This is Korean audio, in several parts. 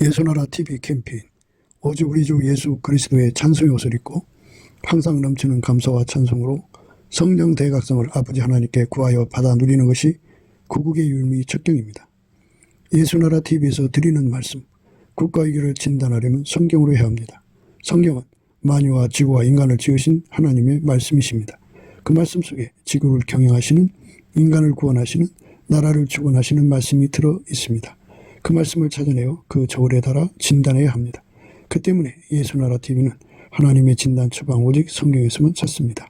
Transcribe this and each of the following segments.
예수나라 TV 캠페인 오직 우리 주 예수 그리스도의 찬송의 옷을 입고 항상 넘치는 감사와 찬송으로 성령 대각성을 아버지 하나님께 구하여 받아 누리는 것이 구국의 유일미 척경입니다. 예수나라 TV에서 드리는 말씀, 국가 위기를 진단하려면 성경으로 해야 합니다. 성경은 만유와 지구와 인간을 지으신 하나님의 말씀이십니다. 그 말씀 속에 지구를 경영하시는, 인간을 구원하시는, 나라를 주권하시는 말씀이 들어 있습니다. 그 말씀을 찾아내어 그 저울에 달아 진단해야 합니다. 그 때문에 예수나라 TV는 하나님의 진단 처방 오직 성경에서만 찾습니다.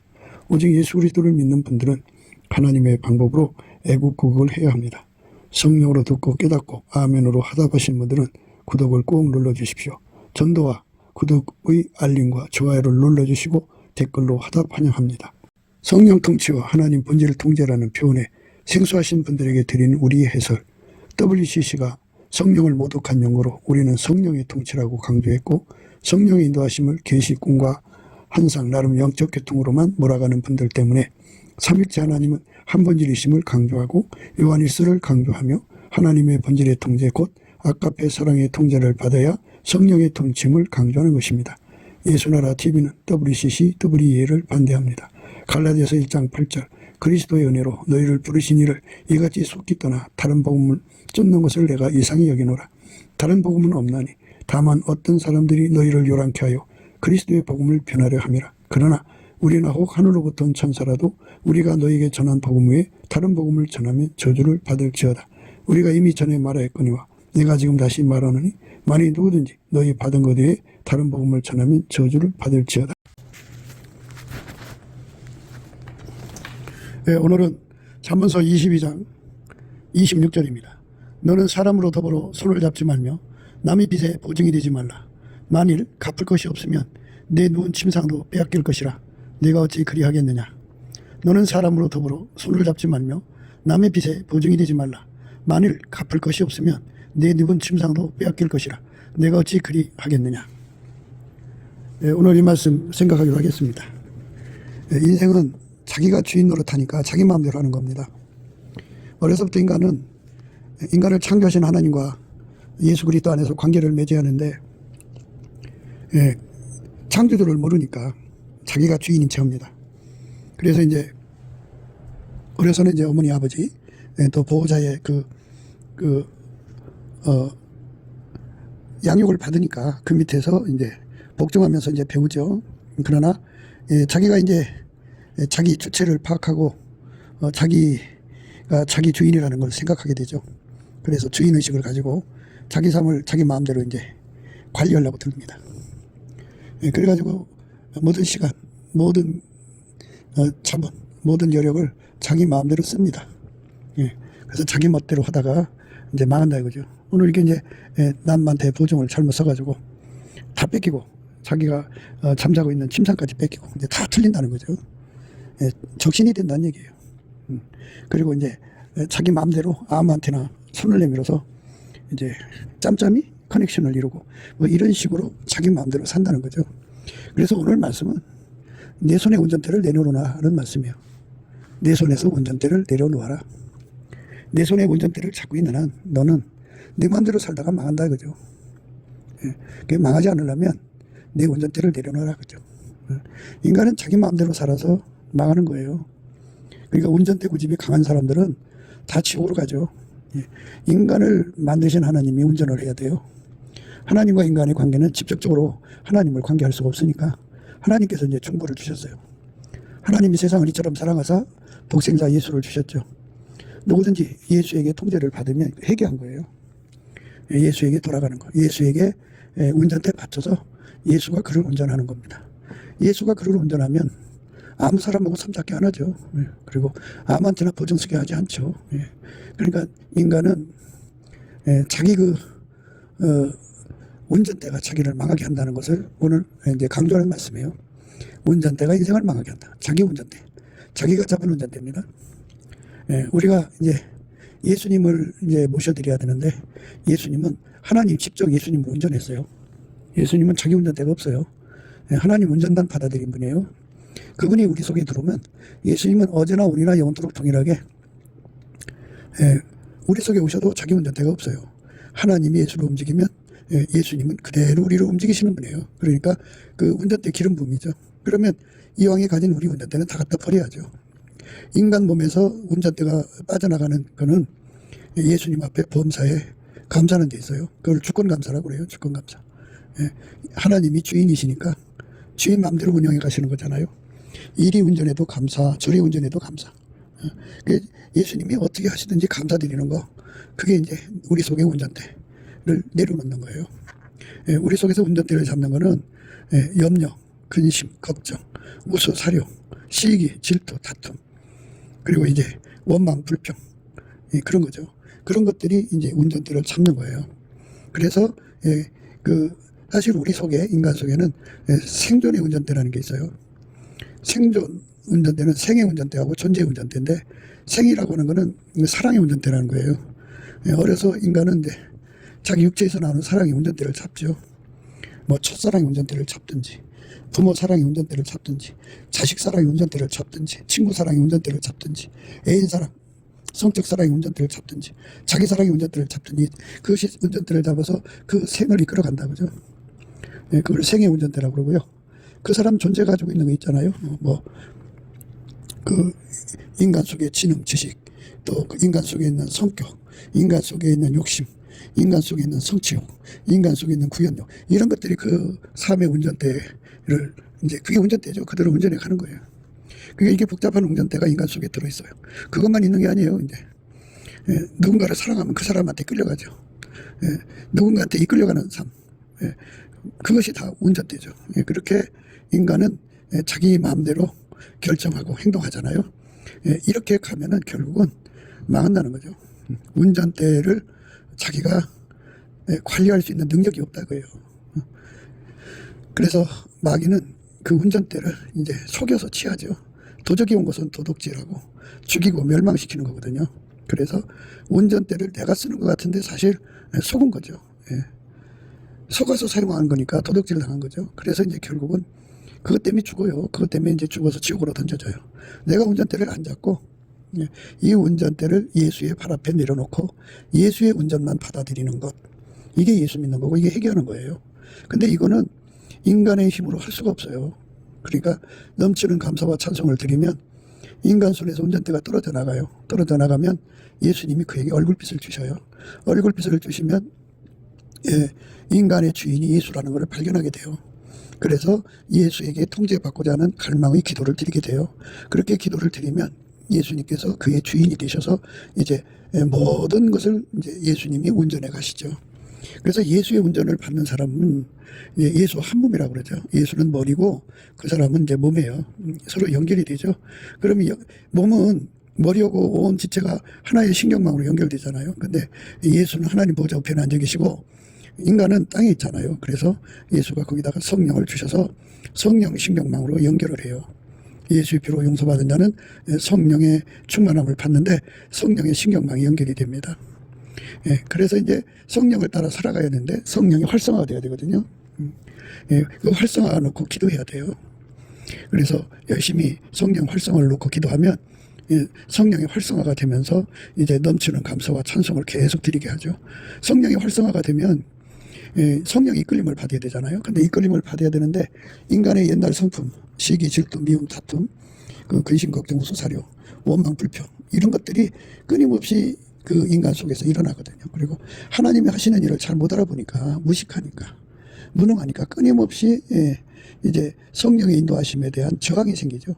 오직 예수 그리스도를 믿는 분들은 하나님의 방법으로 애국구국을 해야 합니다. 성령으로 듣고 깨닫고 아멘으로 하답하신 분들은 구독을 꼭 눌러주십시오. 전도와 구독의 알림과 좋아요를 눌러주시고 댓글로 하답 환영합니다. 성령 통치와 하나님 본질 통제라는 표현에 생소하신 분들에게 드리는 우리의 해설, WCC가 성령을 모독한 용어로 우리는 성령의 통치라고 강조했고, 성령의 인도하심을 계시, 꿈과 환상, 나름 영적 교통으로만 몰아가는 분들 때문에 삼일체 하나님은 한 본질이심을 강조하고 요한일서를 강조하며 하나님의 본질의 통제 곧 아까페 사랑의 통제를 받아야 성령의 통치임을 강조하는 것입니다. 예수나라 TV는 WCC, WEA를 반대합니다. 갈라디아서 1장 8절 그리스도의 은혜로 너희를 부르신 이를 이같이 속기 떠나 다른 복음을 쫓는 것을 내가 이상히 여기노라. 다른 복음은 없나니 다만 어떤 사람들이 너희를 요란케 하여 그리스도의 복음을 변하려 함이라. 그러나 우리나 혹 하늘로부터 온 천사라도 우리가 너희에게 전한 복음 외에 다른 복음을 전하면 저주를 받을지어다. 우리가 이미 전에 말하였거니와 내가 지금 다시 말하노니 만일 누구든지 너희 받은 것 외에 다른 복음을 전하면 저주를 받을지어다. 네, 오늘은 잠언서 22장 26절입니다. 너는 사람으로 더불어 손을 잡지 말며 남의 빚에 보증이 되지 말라. 만일 갚을 것이 없으면 내 누운 침상도 빼앗길 것이라. 내가 어찌 그리하겠느냐. 너는 사람으로 더불어 손을 잡지 말며 남의 빚에 보증이 되지 말라. 만일 갚을 것이 없으면 내 누운 침상도 빼앗길 것이라. 내가 어찌 그리하겠느냐. 네, 오늘 이 말씀 생각하기로 하겠습니다. 네, 인생은 자기가 주인 노릇하니까 자기 마음대로 하는 겁니다. 어려서부터 인간을 창조하신 하나님과 예수 그리스도 안에서 관계를 맺어야 하는데, 창조주를 모르니까 자기가 주인인 체 합니다. 그래서 이제 어려서는 이제 어머니 아버지 또 보호자의 양육을 받으니까 그 밑에서 이제 복종하면서 이제 배우죠. 그러나 자기가 이제 자기 주체를 파악하고 자기가 자기 주인이라는 걸 생각하게 되죠. 그래서 주인의식을 가지고 자기 삶을 자기 마음대로 이제 관리하려고 듭니다. 그래가지고 모든 시간, 모든 자본, 모든 여력을 자기 마음대로 씁니다. 그래서 자기 멋대로 하다가 이제 망한다 이거죠. 오늘 이렇게 이제 남한테 보증을 잘못 써가지고 다 뺏기고 자기가 잠자고 있는 침상까지 뺏기고 이제 다 틀린다는 거죠. 적신이 된다는 얘기예요. 그리고 이제 자기 마음대로 아무한테나 손을 내밀어서 이제 짬짬이 커넥션을 이루고 뭐 이런 식으로 자기 마음대로 산다는 거죠. 그래서 오늘 말씀은 내 손에 운전대를 내려놓으라는 말씀이에요. 내 손에서 운전대를 내려놓아라. 내 손에 운전대를 잡고 있는 한 너는 내 마음대로 살다가 망한다 이거죠. 그게 망하지 않으려면 내 운전대를 내려놓아라 그죠. 인간은 자기 마음대로 살아서 망하는 거예요. 그러니까 운전대 고집이 강한 사람들은 다 지옥으로 가죠. 인간을 만드신 하나님이 운전을 해야 돼요. 하나님과 인간의 관계는 직접적으로 하나님을 관계할 수가 없으니까 하나님께서 이제 중보를 주셨어요. 하나님이 세상을 이처럼 사랑하사 독생자 예수를 주셨죠. 누구든지 예수에게 통제를 받으면 회개한 거예요. 예수에게 돌아가는 거. 예수에게 운전대 받쳐서 예수가 그를 운전하는 겁니다. 예수가 그를 운전하면 아무 사람하고 손잡기 안 하죠. 그리고 아무한테나 보증 쓰게 하지 않죠. 그러니까 인간은 자기 운전대가 자기를 망하게 한다는 것을 오늘 이제 강조하는 말씀이에요. 운전대가 인생을 망하게 한다. 자기 운전대. 자기가 잡은 운전대입니다. 우리가 이제 예수님을 이제 모셔드려야 되는데 예수님은 하나님 직접 예수님을 운전했어요. 예수님은 자기 운전대가 없어요. 하나님 운전단 받아들인 분이에요. 그분이 우리 속에 들어오면 예수님은 어제나 오늘이나 영원토록 동일하게 우리 속에 오셔도 자기 운전대가 없어요. 하나님이 예수를 움직이면 예수님은 그대로 우리를 움직이시는 분이에요. 그러니까 그 운전대 기름 부음이죠. 그러면 이왕에 가진 우리 운전대는 다 갖다 버려야죠. 인간 몸에서 운전대가 빠져나가는 거는 예수님 앞에 범사에 감사하는 데 있어요. 그걸 주권감사라고 그래요. 주권감사. 하나님이 주인이시니까 주인 마음대로 운영해 가시는 거잖아요. 이리 운전해도 감사, 저리 운전해도 감사. 예수님이 어떻게 하시든지 감사드리는 거, 그게 이제 우리 속의 운전대를 내려놓는 거예요. 우리 속에서 운전대를 잡는 거는 염려, 근심, 걱정, 우수, 사료, 시기, 질투, 다툼, 그리고 이제 원망, 불평, 그런 거죠. 그런 것들이 이제 운전대를 잡는 거예요. 그래서 사실 우리 속에, 인간 속에는 생존의 운전대라는 게 있어요. 생존 운전대는 생의 운전대하고 존재의 운전대인데, 생이라고 하는 거는 사랑의 운전대라는 거예요. 어려서 인간은 이제 자기 육체에서 나오는 사랑의 운전대를 잡죠. 뭐 첫사랑의 운전대를 잡든지, 부모 사랑의 운전대를 잡든지, 자식 사랑의 운전대를 잡든지, 친구 사랑의 운전대를 잡든지, 애인 사랑, 성적 사랑의 운전대를 잡든지, 자기 사랑의 운전대를 잡든지, 그것이 운전대를 잡아서 그 생을 이끌어 간다 그죠. 그걸 생의 운전대라고 그러고요. 그 사람 존재 가지고 있는 거 있잖아요. 그 인간 속의 지능, 지식, 또 그 인간 속에 있는 성격, 인간 속에 있는 욕심, 인간 속에 있는 성취욕, 인간 속에 있는 구현욕, 이런 것들이 그 삶의 운전대를, 이제 그게 운전대죠. 그대로 운전해 가는 거예요. 그게 이게 복잡한 운전대가 인간 속에 들어있어요. 그것만 있는 게 아니에요. 이제 누군가를 사랑하면 그 사람한테 끌려가죠. 누군가한테 이끌려가는 삶, 그것이 다 운전대죠. 그렇게 인간은 자기 마음대로 결정하고 행동하잖아요. 이렇게 가면은 결국은 망한다는 거죠. 운전대를 자기가 관리할 수 있는 능력이 없다고요. 그래서 마귀는 그 운전대를 이제 속여서 취하죠. 도적이 온 것은 도둑질하고 죽이고 멸망시키는 거거든요. 그래서 운전대를 내가 쓰는 것 같은데 사실 속은 거죠. 속아서 사용한 거니까 도둑질 당한 거죠. 그래서 이제 결국은 그것 때문에 죽어요. 그것 때문에 이제 죽어서 지옥으로 던져져요. 내가 운전대를 안 잡고 이 운전대를 예수의 발 앞에 내려놓고 예수의 운전만 받아들이는 것, 이게 예수 믿는 거고, 이게 해결하는 거예요. 근데 이거는 인간의 힘으로 할 수가 없어요. 그러니까 넘치는 감사와 찬송을 드리면 인간 손에서 운전대가 떨어져 나가요. 떨어져 나가면 예수님이 그에게 얼굴빛을 주셔요. 얼굴빛을 주시면 인간의 주인이 예수라는 것을 발견하게 돼요. 그래서 예수에게 통제받고자 하는 갈망의 기도를 드리게 돼요. 그렇게 기도를 드리면 예수님께서 그의 주인이 되셔서 이제 모든 것을 이제 예수님이 운전해 가시죠. 그래서 예수의 운전을 받는 사람은 예수 한 몸이라고 그러죠. 예수는 머리고 그 사람은 이제 몸이에요. 서로 연결이 되죠. 그러면 몸은 머리하고 온 지체가 하나의 신경망으로 연결되잖아요. 근데 예수는 하나님 보좌 우편에 앉아 계시고 인간은 땅에 있잖아요. 그래서 예수가 거기다가 성령을 주셔서 성령 신경망으로 연결을 해요. 예수의 피로 용서받은 자는 성령의 충만함을 받는데 성령의 신경망이 연결이 됩니다. 그래서 이제 성령을 따라 살아가야 되는데 성령이 활성화가 돼야 되거든요. 그 활성화 놓고 기도해야 돼요. 그래서 열심히 성령 활성화를 놓고 기도하면 성령의 활성화가 되면서 이제 넘치는 감사와 찬송을 계속 드리게 하죠. 성령의 활성화가 되면 성령의 이끌림을 받아야 되잖아요. 근데 이끌림을 받아야 되는데 인간의 옛날 성품, 시기, 질투, 미움, 다툼, 그 근심, 걱정, 우수, 사료, 원망, 불평, 이런 것들이 끊임없이 그 인간 속에서 일어나거든요. 그리고 하나님이 하시는 일을 잘 못 알아보니까, 무식하니까, 무능하니까 끊임없이 이제 성령의 인도하심에 대한 저항이 생기죠.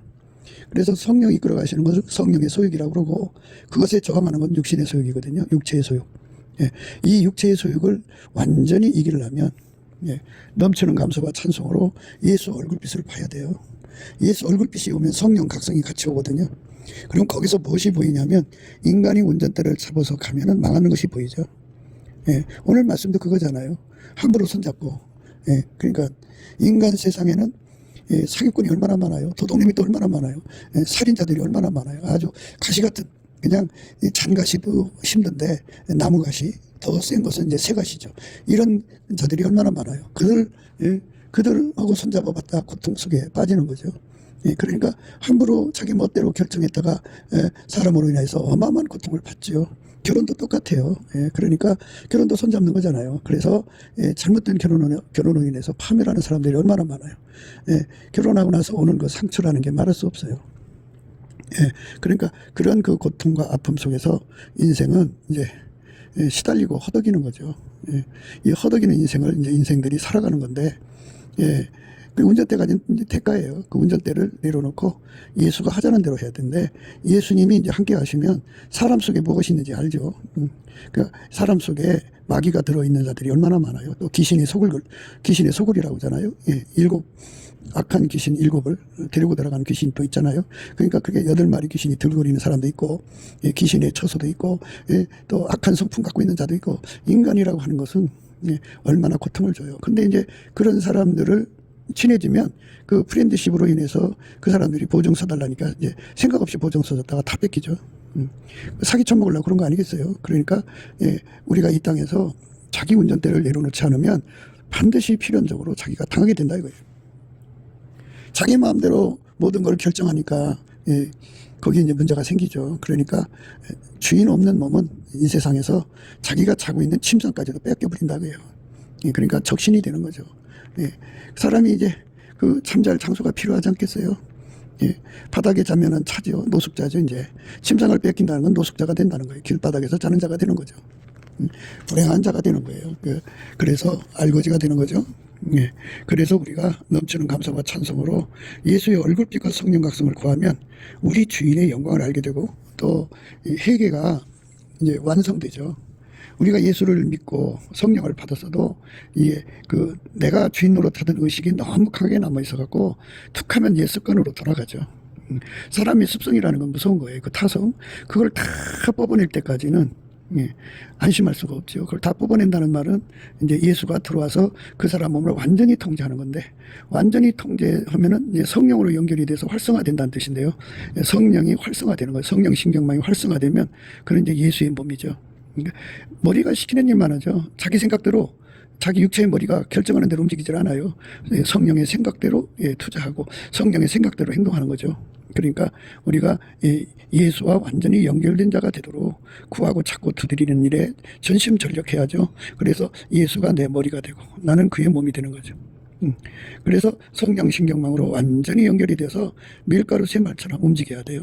그래서 성령이 이끌어 가시는 것을 성령의 소욕이라고 그러고, 그것에 저항하는 건 육신의 소욕이거든요. 육체의 소욕. 이 육체의 소욕을 완전히 이기려면 넘치는 감사와 찬송으로 예수 얼굴빛을 봐야 돼요. 예수 얼굴빛이 오면 성령 각성이 같이 오거든요. 그럼 거기서 무엇이 보이냐면 인간이 운전대를 잡아서 가면은 망하는 것이 보이죠. 오늘 말씀도 그거잖아요. 함부로 손잡고. 그러니까 인간 세상에는 사기꾼이 얼마나 많아요. 도둑놈이 또 얼마나 많아요. 살인자들이 얼마나 많아요. 아주 가시 같은, 그냥 잔가시도 힘든데 나무가시, 더 센 것은 이제 새가시죠. 이런 자들이 얼마나 많아요. 그들하고 손잡아봤다 고통 속에 빠지는 거죠. 그러니까 함부로 자기 멋대로 결정했다가 사람으로 인해서 어마어마한 고통을 받죠. 결혼도 똑같아요. 예, 그러니까 결혼도 손잡는 거잖아요. 그래서 잘못된 결혼으로 인해서 파멸하는 사람들이 얼마나 많아요. 예, 결혼하고 나서 오는 그 상처라는 게 말할 수 없어요. 예, 그러니까 그런 그 고통과 아픔 속에서 인생은 이제 시달리고 허덕이는 거죠. 예, 이 허덕이는 인생을 이제 인생들이 살아가는 건데, 예, 그 운전대가 이제 대가예요. 그 운전대를 내려놓고 예수가 하자는 대로 해야 되는데, 예수님이 이제 함께 가시면 사람 속에 무엇이 있는지 알죠. 그 사람 속에 마귀가 들어있는 자들이 얼마나 많아요. 또 귀신의 소굴이라고 하잖아요. 예, 악한 귀신 7을 데리고 들어가는 귀신이 또 있잖아요. 그러니까 그게 8마리 귀신이 들고 있는 사람도 있고, 예, 귀신의 처소도 있고, 예, 또 악한 성품 갖고 있는 자도 있고, 인간이라고 하는 것은 예, 얼마나 고통을 줘요. 근데 이제 그런 사람들을 친해지면 그 프렌드십으로 인해서 그 사람들이 보증서 달라니까 이제 생각 없이 보증서 줬다가 다 뺏기죠. 사기 쳐먹으려고 그런 거 아니겠어요. 그러니까 예, 우리가 이 땅에서 자기 운전대를 내려놓지 않으면 반드시 필연적으로 자기가 당하게 된다 이거예요. 자기 마음대로 모든 걸 결정하니까 예, 거기 이제 문제가 생기죠. 그러니까 주인 없는 몸은 이 세상에서 자기가 자고 있는 침상까지도 뺏겨버린다고요. 예, 그러니까 적신이 되는 거죠. 예, 사람이 이제 그 잠잘 장소가 필요하지 않겠어요? 예, 바닥에 자면은 차죠. 노숙자죠. 이제 침상을 뺏긴다는 건 노숙자가 된다는 거예요. 길바닥에서 자는 자가 되는 거죠. 불행한 자가 되는 거예요. 그래서 알거지가 되는 거죠. 예, 그래서 우리가 넘치는 감사와 찬송으로 예수의 얼굴빛과 성령 각성을 구하면 우리 주인의 영광을 알게 되고 또 회개가 이제 완성되죠. 우리가 예수를 믿고 성령을 받았어도 이게 그 내가 주인 노릇하던 의식이 너무 강하게 남아 있어갖고 툭하면 옛 습관으로 돌아가죠. 사람의 습성이라는 건 무서운 거예요. 그 타성 그걸 다 뽑아낼 때까지는 예, 안심할 수가 없죠. 그걸 다 뽑아낸다는 말은 이제 예수가 들어와서 그 사람 몸을 완전히 통제하는 건데, 완전히 통제하면은 이제 성령으로 연결이 돼서 활성화된다는 뜻인데요. 성령이 활성화되는 거예요. 성령 신경망이 활성화되면 그건 이제 예수의 몸이죠. 그러니까 머리가 시키는 일만 하죠. 자기 생각대로 자기 육체의 머리가 결정하는 대로 움직이질 않아요. 성령의 생각대로 투자하고 성령의 생각대로 행동하는 거죠. 그러니까 우리가 예수와 완전히 연결된 자가 되도록 구하고 찾고 두드리는 일에 전심전력해야죠. 그래서 예수가 내 머리가 되고 나는 그의 몸이 되는 거죠. 그래서 성령 신경망으로 완전히 연결이 돼서 밀가루 쇠말처럼 움직여야 돼요.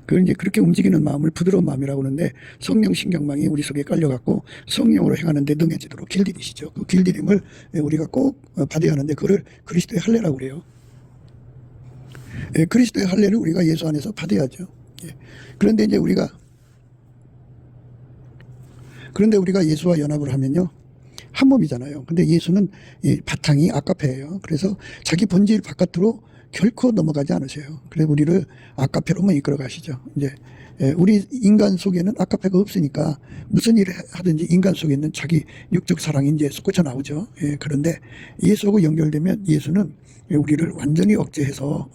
그 이제 그렇게 움직이는 마음을 부드러운 마음이라고 하는데, 성령 신경망이 우리 속에 깔려갖고 성령으로 행하는데 능해지도록 길들이시죠. 그 길들임을 우리가 꼭 받아야 하는데 그거를 그리스도의 할례라고 그래요. 예, 그리스도의 할례를 우리가 예수 안에서 받아야죠. 예. 그런데 우리가 예수와 연합을 하면요, 한 몸이잖아요. 근데 예수는 바탕이 아카페예요. 그래서 자기 본질 바깥으로 결코 넘어가지 않으세요. 그래서 우리를 아카페로만 이끌어 가시죠. 이제 우리 인간 속에는 아카페가 없으니까 무슨 일을 하든지 인간 속에 있는 자기 육적 사랑이 이제 솟구쳐 나오죠. 그런데 예수하고 연결되면 예수는 우리를 완전히 억제해서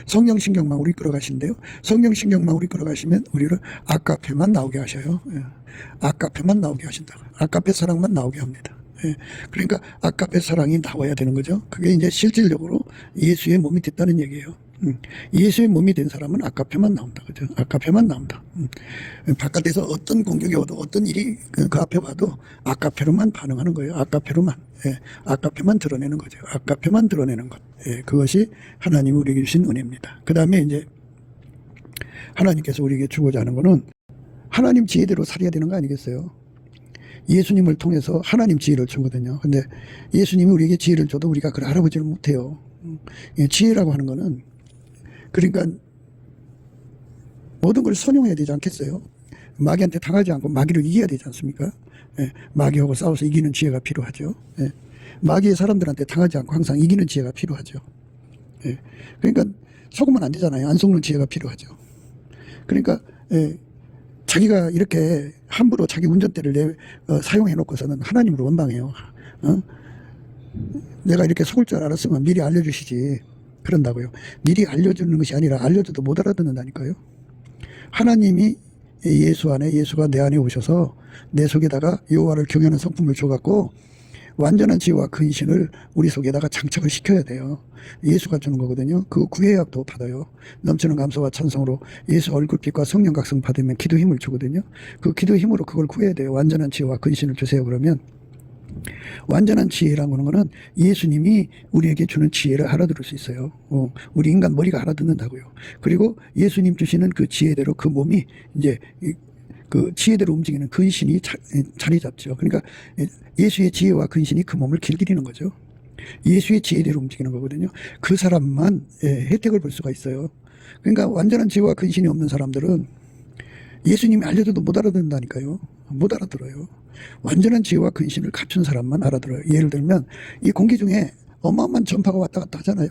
성령 신경망으로 이끌어 가시는데요. 성령 신경망으로 이끌어 가시면 우리를 아카페만 나오게 하셔요. 아카페만 나오게 하신다고. 아카페 사랑만 나오게 합니다. 그러니까 아카페 사랑이 나와야 되는 거죠. 그게 이제 실질적으로 예수의 몸이 됐다는 얘기예요. 예수의 몸이 된 사람은 아카페만 나온다. 그죠? 아카페만 나온다. 바깥에서 어떤 공격이 와도 어떤 일이 그 앞에 와도 아카페로만 반응하는 거예요. 아카페로만. 아카페만 드러내는 거죠. 아카페만 드러내는 것. 그것이 하나님이 우리에게 주신 은혜입니다. 그 다음에 이제 하나님께서 우리에게 주고자 하는 거는 하나님 지혜대로 살아야 되는 거 아니겠어요? 예수님을 통해서 하나님 지혜를 주거든요. 근데 예수님이 우리에게 지혜를 줘도 우리가 그걸 알아보지를 못해요. 지혜라고 하는 거는 그러니까 모든 걸 선용해야 되지 않겠어요? 마귀한테 당하지 않고 마귀를 이겨야 되지 않습니까? 마귀하고 싸워서 이기는 지혜가 필요하죠. 마귀의 사람들한테 당하지 않고 항상 이기는 지혜가 필요하죠. 그러니까 속으면 안 되잖아요. 안 속는 지혜가 필요하죠. 그러니까 자기가 이렇게 함부로 자기 운전대를 사용해 놓고서는 하나님으로 원망해요. 내가 이렇게 속을 줄 알았으면 미리 알려주시지. 그런다고요. 미리 알려주는 것이 아니라 알려줘도 못 알아듣는다니까요. 하나님이 예수 안에, 예수가 내 안에 오셔서 내 속에다가 여호와를 경외하는 성품을 줘갖고 완전한 지혜와 근신을 우리 속에다가 장착을 시켜야 돼요. 예수가 주는 거거든요. 그 구애약도 받아요. 넘치는 감사와 찬송으로 예수 얼굴빛과 성령 각성 받으면 기도 힘을 주거든요. 그 기도 힘으로 그걸 구해야 돼요. 완전한 지혜와 근신을 주세요. 그러면 완전한 지혜라는 거는 예수님이 우리에게 주는 지혜를 알아들을 수 있어요. 우리 인간 머리가 알아듣는다고요. 그리고 예수님 주시는 그 지혜대로 그 몸이 이제 그 지혜대로 움직이는 근신이 자리 잡죠. 그러니까 예수의 지혜와 근신이 그 몸을 길들이는 거죠. 예수의 지혜대로 움직이는 거거든요. 그 사람만 혜택을 볼 수가 있어요. 그러니까 완전한 지혜와 근신이 없는 사람들은 예수님이 알려줘도 못 알아듣는다니까요. 못 알아들어요. 완전한 지혜와 근신을 갖춘 사람만 알아들어요. 예를 들면 이 공기 중에 어마어마한 전파가 왔다 갔다 하잖아요.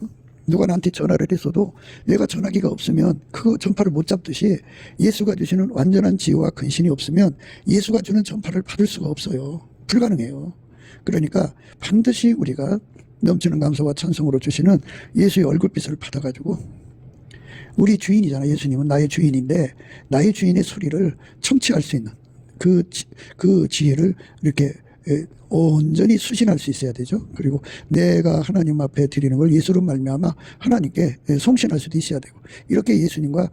누가 나한테 전화를 했어도 내가 전화기가 없으면 그 전파를 못 잡듯이 예수가 주시는 완전한 지혜와 근신이 없으면 예수가 주는 전파를 받을 수가 없어요. 불가능해요. 그러니까 반드시 우리가 넘치는 감사와 찬송으로 주시는 예수의 얼굴빛을 받아가지고 우리 주인이잖아요. 예수님은 나의 주인인데 나의 주인의 소리를 청취할 수 있는 그 지혜를 이렇게 온전히 수신할 수 있어야 되죠. 그리고 내가 하나님 앞에 드리는 걸 예수로 말미암아 하나님께 송신할 수도 있어야 되고 이렇게 예수님과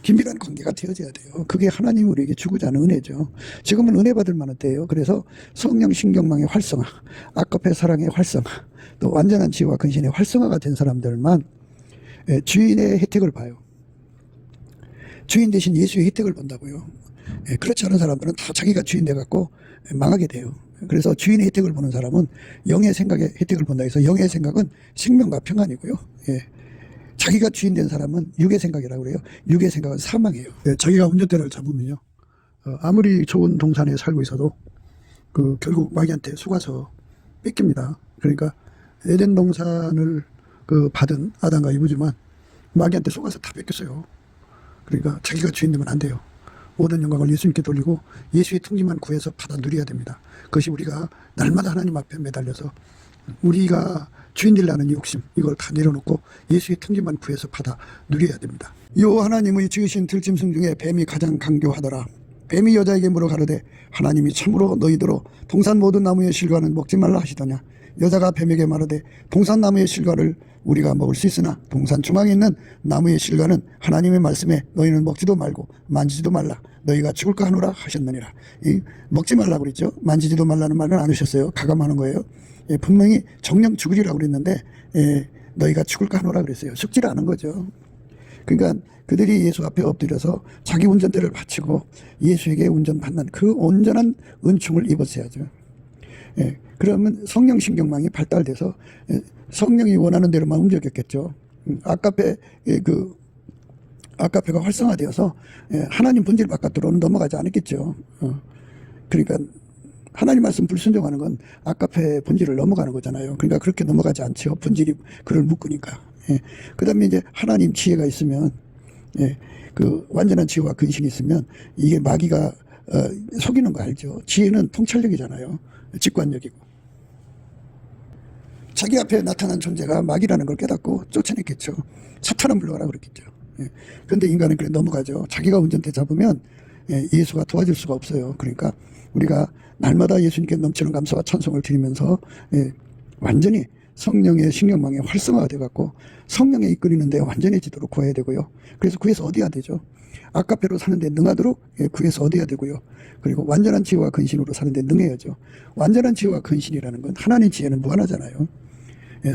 긴밀한 관계가 되어져야 돼요. 그게 하나님이 우리에게 주고자 하는 은혜죠. 지금은 은혜 받을 만한 때예요. 그래서 성령 신경망의 활성화, 아까페 사랑의 활성화, 또 완전한 지혜와 근신의 활성화가 된 사람들만 주인의 혜택을 봐요. 주인 대신 예수의 혜택을 본다고요. 그렇지 않은 사람들은 다 자기가 주인 돼갖고 망하게 돼요. 그래서 주인의 혜택을 보는 사람은 영의 생각의 혜택을 본다 해서 영의 생각은 생명과 평안이고요. 자기가 주인 된 사람은 육의 생각이라고 그래요. 육의 생각은 사망이에요. 자기가 운전대를 잡으면요. 아무리 좋은 동산에 살고 있어도 결국 마귀한테 속아서 뺏깁니다. 그러니까 에덴 동산을 받은 아담과 이브지만 마귀한테 속아서 다 뺏겼어요. 그러니까 자기가 주인 되면 안 돼요. 모든 영광을 예수님께 돌리고 예수의 통지만 구해서 받아 누려야 됩니다. 그것이 우리가 날마다 하나님 앞에 매달려서 우리가 주인 되려는 욕심 이걸 다 내려놓고 예수의 통지만 구해서 받아 누려야 됩니다. 요 하나님의 지으신 들짐승 중에 뱀이 가장 강교하더라. 뱀이 여자에게 물어 가로되 하나님이 참으로 너희더러 동산 모든 나무의 실과는 먹지 말라 하시더냐. 여자가 뱀에게 말하되 동산 나무의 실과를 우리가 먹을 수 있으나 동산 중앙에 있는 나무의 실과는 하나님의 말씀에 너희는 먹지도 말고 만지지도 말라 너희가 죽을까 하노라 하셨느니라. 먹지 말라고 그랬죠. 만지지도 말라는 말은 안 하셨어요. 가감하는 거예요. 분명히 정령 죽으리라고 그랬는데 너희가 죽을까 하노라 그랬어요. 죽지를 않은 거죠. 그러니까 그들이 예수 앞에 엎드려서 자기 운전대를 바치고 예수에게 운전받는 그 온전한 은총을 입었어야죠. 그러면 성령 신경망이 발달돼서 성령이 원하는 대로만 움직였겠죠. 아까페가 활성화되어서 하나님 본질 바깥으로는 넘어가지 않았겠죠. 그러니까 하나님 말씀 불순종하는 건 아까페 본질을 넘어가는 거잖아요. 그러니까 그렇게 넘어가지 않죠. 본질이 그를 묶으니까. 그 다음에 이제 하나님 지혜가 있으면 그 완전한 지혜와 근신이 있으면 이게 마귀가 속이는 거 알죠. 지혜는 통찰력이잖아요. 직관력이고. 자기 앞에 나타난 존재가 마귀라는 걸 깨닫고 쫓아냈겠죠. 사탄은 물러가라 그랬겠죠. 그런데 인간은 그래 넘어가죠. 자기가 운전대 잡으면 예수가 도와줄 수가 없어요. 그러니까 우리가 날마다 예수님께 넘치는 감사와 찬송을 드리면서 완전히 성령의 신경망에 활성화가 돼갖고 성령에 이끌리는 데 완전해지도록 구해야 되고요. 그래서 구해서 얻어야 되죠. 아까페로 사는데 능하도록 구해서 얻어야 되고요. 그리고 완전한 지혜와 근신으로 사는데 능해야죠. 완전한 지혜와 근신이라는 건 하나님 지혜는 무한하잖아요.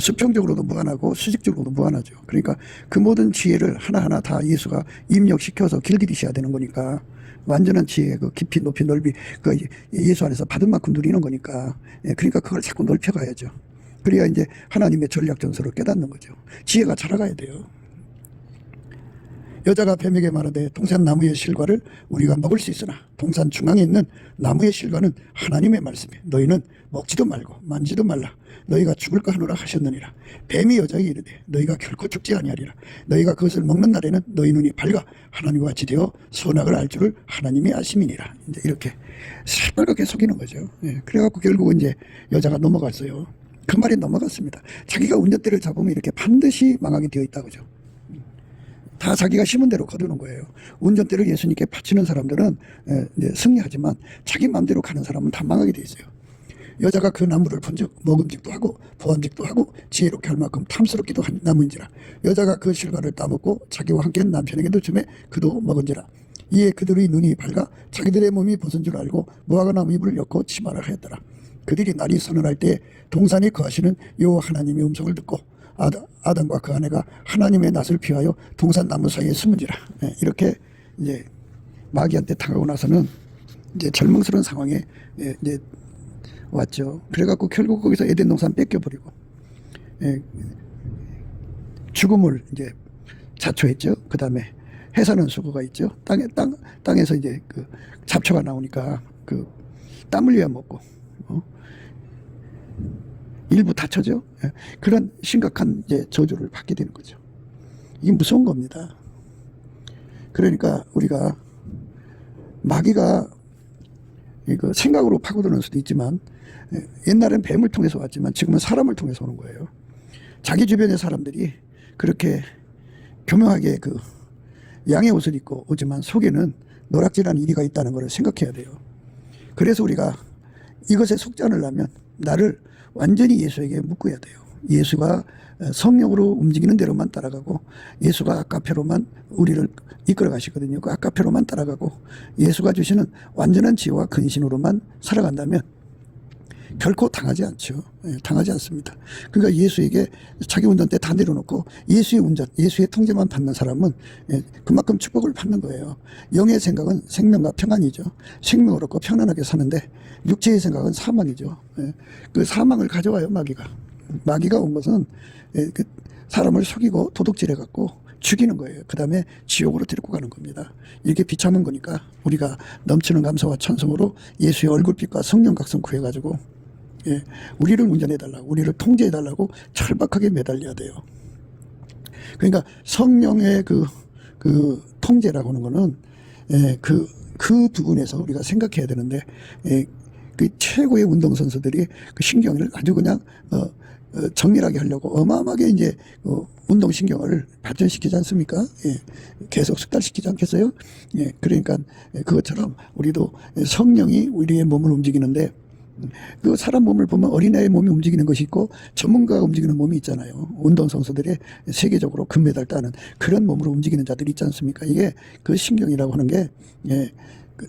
수평적으로도 무한하고 수직적으로도 무한하죠. 그러니까 그 모든 지혜를 하나하나 다 예수가 입력시켜서 길들이셔야 되는 거니까 완전한 지혜, 그 깊이, 높이, 넓이, 그 예수 안에서 받은 만큼 누리는 거니까. 그러니까 그걸 자꾸 넓혀가야죠. 그래야 이제 하나님의 전략 전술을 깨닫는 거죠. 지혜가 자라가야 돼요. 여자가 뱀에게 말하되 동산 나무의 실과를 우리가 먹을 수 있으나 동산 중앙에 있는 나무의 실과는 하나님의 말씀에 너희는 먹지도 말고 만지도 말라 너희가 죽을까 하노라 하셨느니라. 뱀이 여자에게 이르되 너희가 결코 죽지 아니하리라. 너희가 그것을 먹는 날에는 너희 눈이 밝아 하나님과 같이 되어 선악을 알 줄을 하나님이 아심이니라. 이제 이렇게 새빨갛게 속이는 거죠. 그래갖고 결국은 이제 여자가 넘어갔어요. 그 말이 넘어갔습니다. 자기가 운전대를 잡으면 이렇게 반드시 망하게 되어 있다고죠. 다 자기가 심은 대로 거두는 거예요. 운전대를 예수님께 바치는 사람들은 이제 승리하지만 자기 마음대로 가는 사람은 다 망하게 돼 있어요. 여자가 그 나무를 본즉 먹음직도 하고 보암직도 하고 지혜롭게 할 만큼 탐스럽기도 한 나무인지라. 여자가 그 실과를 따먹고 자기와 함께 남편에게도 주매 그도 먹은지라. 이에 그들의 눈이 밝아 자기들의 몸이 벗은 줄 알고 무화과 나무 잎을 엮고 치마를 하였더라. 그들이 날이 서늘할 때 동산에 거하시는 여호와 하나님의 음성을 듣고 아담과 그 아내가 하나님의 낯을 피하여 동산 나무 사이에 숨은지라. 이렇게 이제 마귀한테 당하고 나서는 이제 절망스러운 상황에 이제 왔죠. 그래갖고 결국 거기서 에덴 동산 뺏겨버리고 죽음을 이제 자초했죠. 그 다음에 해사는 수고가 있죠. 땅에서 이제 그 잡초가 나오니까 그 땀 흘려 먹고 일부 다쳐죠. 그런 심각한 이제 저주를 받게 되는 거죠. 이게 무서운 겁니다. 그러니까 우리가 마귀가 이거 생각으로 파고드는 수도 있지만 옛날엔 뱀을 통해서 왔지만 지금은 사람을 통해서 오는 거예요. 자기 주변의 사람들이 그렇게 교묘하게 그 양의 옷을 입고 오지만 속에는 노락질한 이리가 있다는 것을 생각해야 돼요. 그래서 우리가 이것에 속지 않으려면 나를 완전히 예수에게 묶어야 돼요. 예수가 성령으로 움직이는 대로만 따라가고 예수가 아까페로만 우리를 이끌어 가시거든요. 그 아까페로만 따라가고 예수가 주시는 완전한 지혜와 근신으로만 살아간다면 결코 당하지 않죠. 당하지 않습니다. 그러니까 예수에게 자기 운전대 다 내려놓고 예수의 운전, 예수의 통제만 받는 사람은 그만큼 축복을 받는 거예요. 영의 생각은 생명과 평안이죠. 생명을 얻고 편안하게 사는데 육체의 생각은 사망이죠. 그 사망을 가져와요, 마귀가. 마귀가 온 것은 그 사람을 속이고 도둑질해갖고 죽이는 거예요. 그 다음에 지옥으로 데리고 가는 겁니다. 이렇게 비참한 거니까 우리가 넘치는 감사와 찬송으로 예수의 얼굴빛과 성령 각성 구해가지고 우리를 운전해달라고, 우리를 통제해달라고 철박하게 매달려야 돼요. 그러니까 성령의 그 통제라고 하는 거는 그 부분에서 우리가 생각해야 되는데 그 최고의 운동선수들이 그 신경을 아주 그냥 정밀하게 하려고 어마어마하게 이제 운동신경을 발전시키지 않습니까? 계속 숙달시키지 않겠어요? 그러니까 그것처럼 우리도 성령이 우리의 몸을 움직이는데 그 사람 몸을 보면 어린아이의 몸이 움직이는 것이 있고 전문가가 움직이는 몸이 있잖아요. 운동선수들의 세계적으로 금메달 따는 그런 몸으로 움직이는 자들이 있지 않습니까? 이게 그 신경이라고 하는 게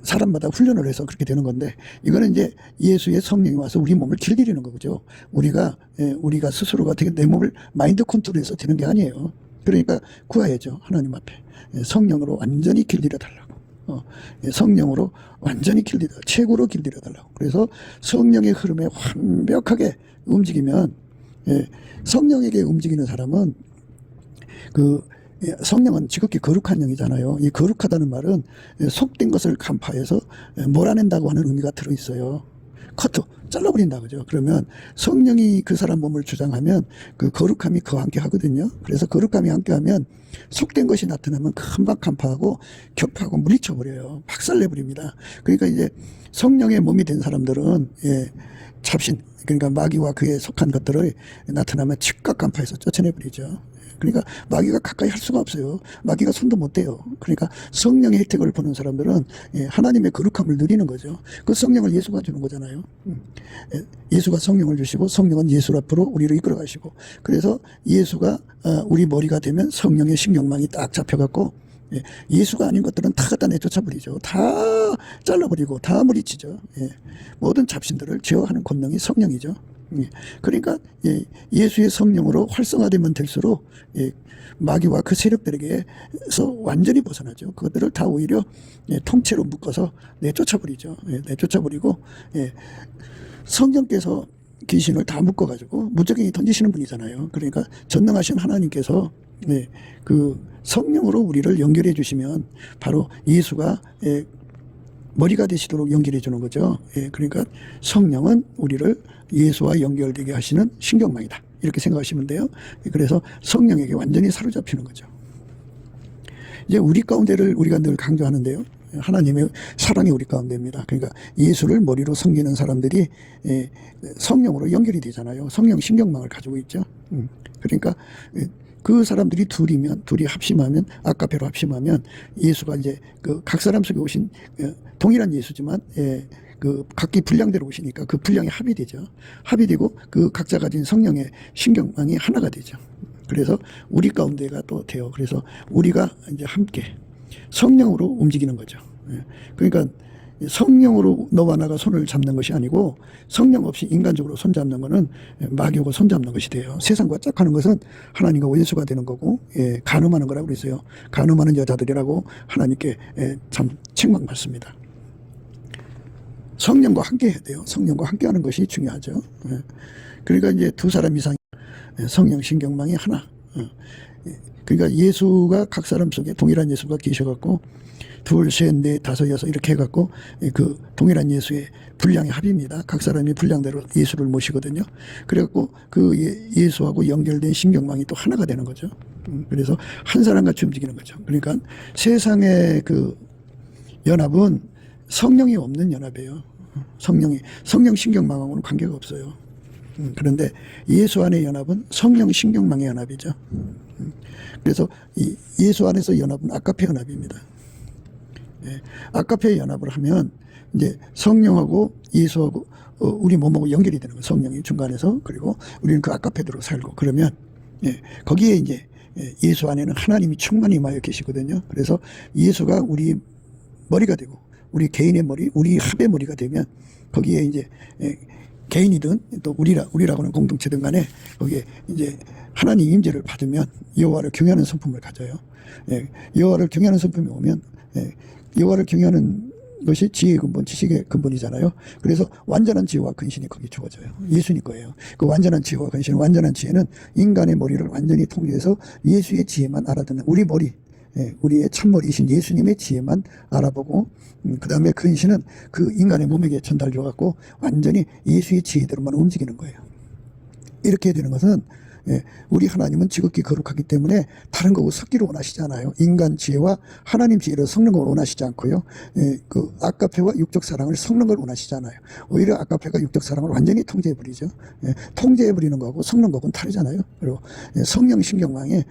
사람마다 훈련을 해서 그렇게 되는 건데 이거는 이제 예수의 성령이 와서 우리 몸을 길들이는 거죠. 우리가 스스로가 어떻게 내 몸을 마인드 컨트롤해서 되는 게 아니에요. 그러니까 구해야죠. 하나님 앞에 성령으로 완전히 길들여 달라고. 성령으로 완전히 길들여, 최고로 길들여 달라고. 그래서 성령의 흐름에 완벽하게 움직이면 성령에게 움직이는 사람은 성령은 지극히 거룩한 영이잖아요. 이 거룩하다는 말은 속된 것을 간파해서 몰아낸다고 하는 의미가 들어있어요. 커트, 잘라버린다 그죠. 그러면 성령이 그 사람 몸을 주장하면 그 거룩함이 그와 함께 하거든요. 그래서 거룩함이 함께 하면 속된 것이 나타나면 금방 간파하고 격파하고 물리쳐버려요. 박살내버립니다. 그러니까 이제 성령의 몸이 된 사람들은 잡신, 그러니까 마귀와 그에 속한 것들을 나타나면 즉각 간파해서 쫓아내버리죠. 그러니까 마귀가 가까이 할 수가 없어요. 마귀가 손도 못 대요. 그러니까 성령의 혜택을 보는 사람들은 하나님의 거룩함을 누리는 거죠. 그 성령을 예수가 주는 거잖아요. 예수가 성령을 주시고 성령은 예수 앞으로 우리를 이끌어 가시고 그래서 예수가 우리 머리가 되면 성령의 신경망이 딱 잡혀갖고 예수가 아닌 것들은 다 갖다 내쫓아버리죠. 다 잘라버리고 다 물리치죠. 모든 잡신들을 제어하는 권능이 성령이죠. 그러니까 예수의 성령으로 활성화되면 될수록 마귀와 그 세력들에게서 완전히 벗어나죠. 그것들을 다 오히려 통째로 묶어서 내쫓아버리죠. 내쫓아버리고 성령께서 귀신을 다 묶어가지고 무적행이 던지시는 분이잖아요. 그러니까 전능하신 하나님께서 그 성령으로 우리를 연결해 주시면 바로 예수가 머리가 되시도록 연결해 주는 거죠. 그러니까 성령은 우리를 예수와 연결되게 하시는 신경망이다. 이렇게 생각하시면 돼요. 그래서 성령에게 완전히 사로잡히는 거죠. 이제 우리 가운데를 우리가 늘 강조하는데요. 하나님의 사랑이 우리 가운데입니다. 그러니까 예수를 머리로 섬기는 사람들이 성령으로 연결이 되잖아요. 성령 신경망을 가지고 있죠. 그러니까 그 사람들이 둘이 합심하면 아까페로 합심하면 예수가 이제 그 각 사람 속에 오신 동일한 예수지만 그 각기 분량대로 오시니까 그 분량이 합이 되죠. 합이 되고 그 각자 가진 성령의 신경망이 하나가 되죠. 그래서 우리 가운데가 또 돼요. 그래서 우리가 이제 함께 성령으로 움직이는 거죠. 그러니까 성령으로 너와 나가 손을 잡는 것이 아니고 성령 없이 인간적으로 손잡는 것은 마귀하고 손잡는 것이 돼요. 세상과 짝하는 것은 하나님과 원수가 되는 거고, 간음하는 거라고 그랬어요. 간음하는 여자들이라고 하나님께 참 책망받습니다. 성령과 함께 해야 돼요. 성령과 함께 하는 것이 중요하죠. 그러니까 이제 두 사람 이상 성령 신경망이 하나. 그러니까 예수가 각 사람 속에 동일한 예수가 계셔갖고 둘, 셋, 넷, 다섯, 여섯 이렇게 해갖고 그 동일한 예수의 분량의 합입니다. 각 사람이 분량대로 예수를 모시거든요. 그래갖고 그 예수하고 연결된 신경망이 또 하나가 되는 거죠. 그래서 한 사람 같이 움직이는 거죠. 그러니까 세상의 그 연합은 성령이 없는 연합이에요. 성령 신경망하고는 관계가 없어요. 그런데 예수 안의 연합은 성령 신경망의 연합이죠. 그래서 이 예수 안에서 연합은 아카페 연합입니다. 아카페 연합을 하면 이제 성령하고 예수하고 우리 몸하고 연결이 되는 거예요. 성령이 중간에서. 그리고 우리는 그 아카페대로 살고 그러면 거기에 이제 예수 안에는 하나님이 충만히 임하여 계시거든요. 그래서 예수가 우리 머리가 되고 우리 개인의 머리, 우리 합의 머리가 되면 거기에 이제 개인이든 또 우리라고는 공동체든 간에 거기에 이제 하나님 임재를 받으면 여호와를 경외하는 성품을 가져요. 여호와를 경외하는 성품이 오면 여호와를 경외하는 것이 지혜의 근본, 지식의 근본이잖아요. 그래서 완전한 지혜와 근신이 거기 주어져요. 예수님 거예요. 그 완전한 지혜와 근신, 완전한 지혜는 인간의 머리를 완전히 통제해서 예수의 지혜만 알아듣는 우리 머리, 우리의 참머리이신 예수님의 지혜만 알아보고 그 다음에 근신은 그 인간의 몸에게 전달되어 갖고 완전히 예수의 지혜대로만 움직이는 거예요. 이렇게 되는 것은 우리 하나님은 지극히 거룩하기 때문에 다른 거하고 섞기를 원하시지 않아요. 인간 지혜와 하나님 지혜를 섞는 걸 원하시지 않고요. 그 아카페와 육적 사랑을 섞는 걸 원하시지 않아요. 오히려 아카페가 육적 사랑을 완전히 통제해버리죠. 통제해버리는 거하고 섞는 거하고는 다르잖아요. 그리고 성령 신경망에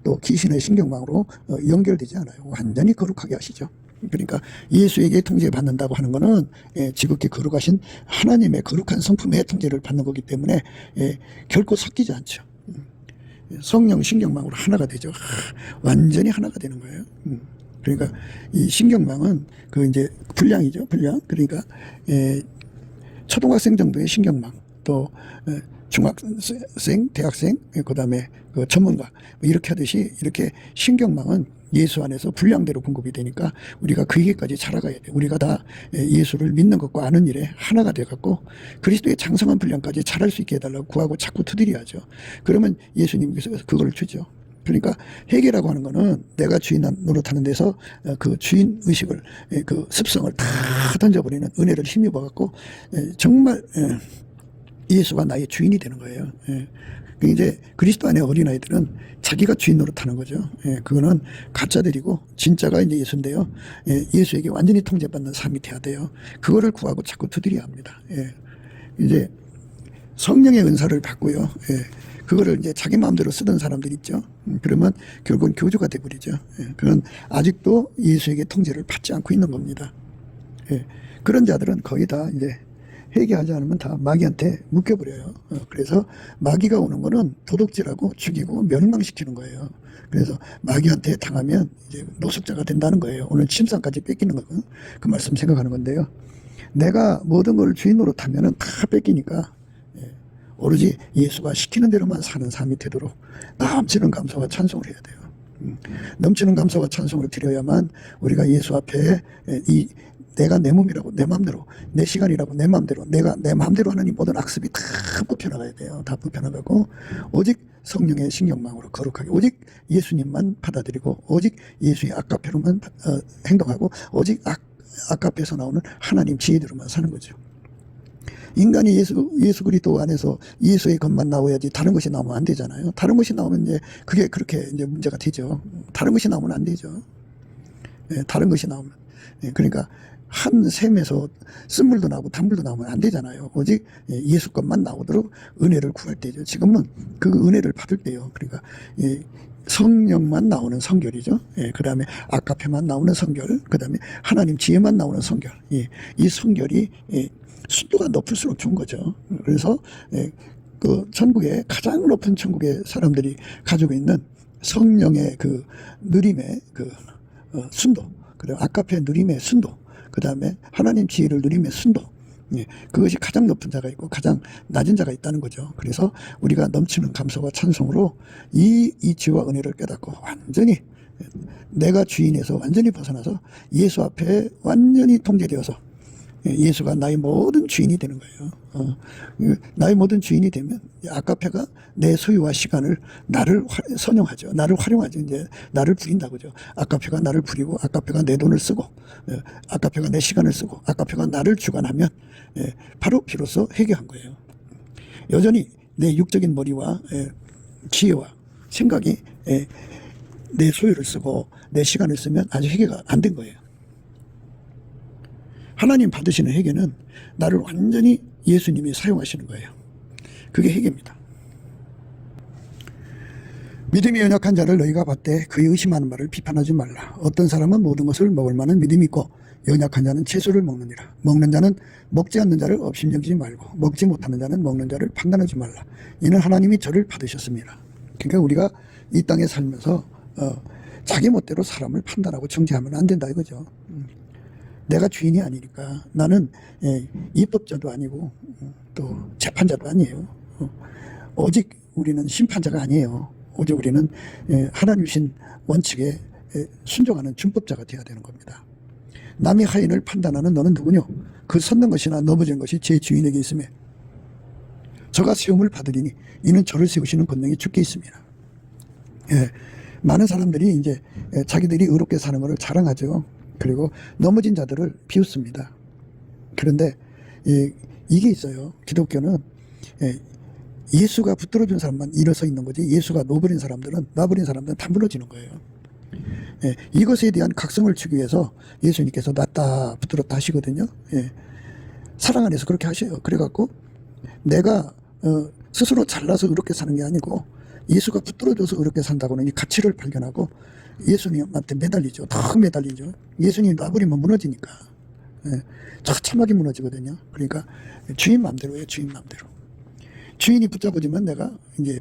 또 귀신의 신경망으로 연결되지 않아요. 완전히 거룩하게 하시죠. 그러니까 예수에게 통제받는다고 하는 것은 지극히 거룩하신 하나님의 거룩한 성품의 통제를 받는 거기 때문에 결코 섞이지 않죠. 성령 신경망으로 하나가 되죠. 완전히 하나가 되는 거예요. 그러니까 이 신경망은 그 이제 분량이죠. 분량. 그러니까 초등학생 정도의 신경망, 또 중학생, 대학생, 그 다음에 그 전문가 이렇게 하듯이 이렇게 신경망은 예수 안에서 분량대로 공급이 되니까 우리가 그에게까지 자라가야 돼요. 우리가 다 예수를 믿는 것과 아는 일에 하나가 돼갖고 그리스도의 장성한 분량까지 자랄 수 있게 해달라고 구하고 자꾸 두드려야죠. 그러면 예수님께서 그걸 주죠. 그러니까 회개라고 하는 거는 내가 주인 노릇하는 데서 그 주인 의식을, 그 습성을 다 던져버리는 은혜를 힘입어갖고 정말 예수가 나의 주인이 되는 거예요. 이제 그리스도 안의 어린아이들은 자기가 주인 노릇하는 거죠. 그거는 가짜들이고 진짜가 이제 예수인데요. 예수에게 완전히 통제받는 삶이 돼야 돼요. 그거를 구하고 자꾸 두드려야 합니다. 이제 성령의 은사를 받고요. 그거를 이제 자기 마음대로 쓰던 사람들 있죠. 그러면 결국은 교주가 돼버리죠. 그건 아직도 예수에게 통제를 받지 않고 있는 겁니다. 그런 자들은 거의 다 이제 회개하지 않으면 다 마귀한테 묶여버려요. 그래서 마귀가 오는 거는 도둑질하고 죽이고 멸망시키는 거예요. 그래서 마귀한테 당하면 이제 노숙자가 된다는 거예요. 오늘 침상까지 뺏기는 거, 그 말씀 생각하는 건데요. 내가 모든 걸 주인 노릇하면은 다 뺏기니까 오로지 예수가 시키는 대로만 사는 삶이 되도록 넘치는 감사와 찬송을 해야 돼요. 넘치는 감사와 찬송을 드려야만 우리가 예수 앞에 내가 내 몸이라고 내 마음대로, 내 시간이라고 내 마음대로, 내가 내 마음대로 하는 이 모든 악습이 다 뽑혀나가야 돼요. 다 뽑혀나가고 오직 성령의 신경망으로 거룩하게 오직 예수님만 받아들이고 오직 예수의 아카페로만 행동하고 오직 아카페에서 나오는 하나님 지혜대로만 사는 거죠. 인간이 예수 그리스도 안에서 예수의 것만 나와야지 다른 것이 나오면 안 되잖아요. 다른 것이 나오면 이제 그게 그렇게 이제 문제가 되죠. 다른 것이 나오면 안 되죠. 다른 것이 나오면. 그러니까 한 샘에서 쓴물도 나오고 단물도 나오면 안 되잖아요. 오직 예수 것만 나오도록 은혜를 구할 때죠. 지금은 그 은혜를 받을 때요. 그러니까 성령만 나오는 성결이죠. 예, 그 다음에 아카페만 나오는 성결, 그 다음에 하나님 지혜만 나오는 성결. 예, 이 성결이 순도가 높을수록 좋은 거죠. 그래서 그 천국의 가장 높은 천국의 사람들이 가지고 있는 성령의 그 누림의 그 순도, 그리고 아카페 누림의 순도, 그 다음에 하나님 지혜를 누림의 순도. 예, 그것이 가장 높은 자가 있고 가장 낮은 자가 있다는 거죠. 그래서 우리가 넘치는 감사와 찬송으로 이 지혜와 은혜를 깨닫고 완전히 내가 주인에서 완전히 벗어나서 예수 앞에 완전히 통제되어서 예수가 나의 모든 주인이 되는 거예요. 나의 모든 주인이 되면 아카페가 내 소유와 시간을 나를 선용하죠. 나를 활용하죠. 이제 나를 부린다고죠. 아카페가 나를 부리고 아카페가 내 돈을 쓰고 아카페가 내 시간을 쓰고 아카페가 나를 주관하면 바로 비로소 회개한 거예요. 여전히 내 육적인 머리와 지혜와 생각이 내 소유를 쓰고 내 시간을 쓰면 아직 회개가 안 된 거예요. 하나님 받으시는 회개는 나를 완전히 예수님이 사용하시는 거예요. 그게 회개입니다. 믿음이 연약한 자를 너희가 받되 그의 의심하는 말을 비판하지 말라. 어떤 사람은 모든 것을 먹을 만한 믿음이 있고 연약한 자는 채소를 먹느니라. 먹는 자는 먹지 않는 자를 업신여기지 말고 먹지 못하는 자는 먹는 자를 판단하지 말라. 이는 하나님이 저를 받으셨습니다. 그러니까 우리가 이 땅에 살면서 자기 멋대로 사람을 판단하고 정죄하면 안 된다 이거죠. 내가 주인이 아니니까 나는 입법자도 아니고 또 재판자도 아니에요. 오직 우리는 심판자가 아니에요. 오직 우리는 하나님 주신 원칙에 순종하는 준법자가 되어야 되는 겁니다. 남의 하인을 판단하는 너는 누구뇨? 그 섰는 것이나 넘어진 것이 제 주인에게 있으며 저가 세움을 받으리니 이는 저를 세우시는 권능이 주께 있습니다. 많은 사람들이 이제 자기들이 의롭게 사는 것을 자랑하죠. 그리고 넘어진 자들을 비웃습니다. 그런데 이게 있어요. 기독교는 예수가 붙들어준 사람만 일어서 있는 거지 예수가 놔버린 사람들은 다 무너지는 거예요. 이것에 대한 각성을 주기 위해서 예수님께서 놨다 붙들었다 하시거든요. 사랑 안에서 그렇게 하셔요. 그래갖고 내가 스스로 잘나서 의롭게 사는 게 아니고 예수가 붙들어줘서 의롭게 산다고는 이 가치를 발견하고 예수님한테 매달리죠. 더 매달리죠. 예수님 놔버리면 무너지니까. 처참하게 무너지거든요. 그러니까 주인 마음대로예요. 주인 마음대로. 주인이 붙잡아주면 내가 이제